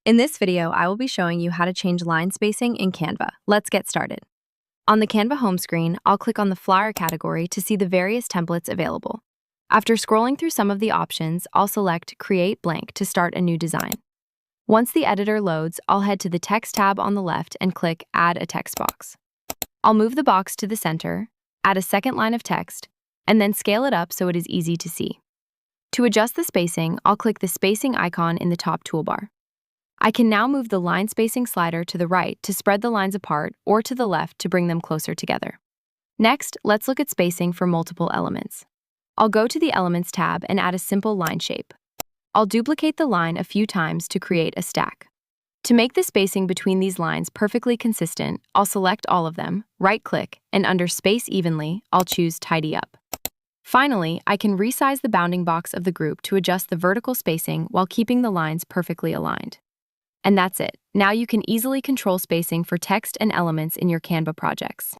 In this video, I will be showing you how to change line spacing in Canva. Let's get started. On the Canva home screen, I'll click on the flyer category to see the various templates available. After scrolling through some of the options, I'll select Create Blank to start a new design. Once the editor loads, I'll head to the Text tab on the left and click Add a text box. I'll move the box to the center, add a second line of text, and then scale it up so it is easy to see. To adjust the spacing, I'll click the spacing icon in the top toolbar. I can now move the line spacing slider to the right to spread the lines apart or to the left to bring them closer together. Next, let's look at spacing for multiple elements. I'll go to the Elements tab and add a simple line shape. I'll duplicate the line a few times to create a stack. To make the spacing between these lines perfectly consistent, I'll select all of them, right-click, and under Space Evenly, I'll choose Tidy Up. Finally, I can resize the bounding box of the group to adjust the vertical spacing while keeping the lines perfectly aligned. And that's it. Now you can easily control spacing for text and elements in your Canva projects.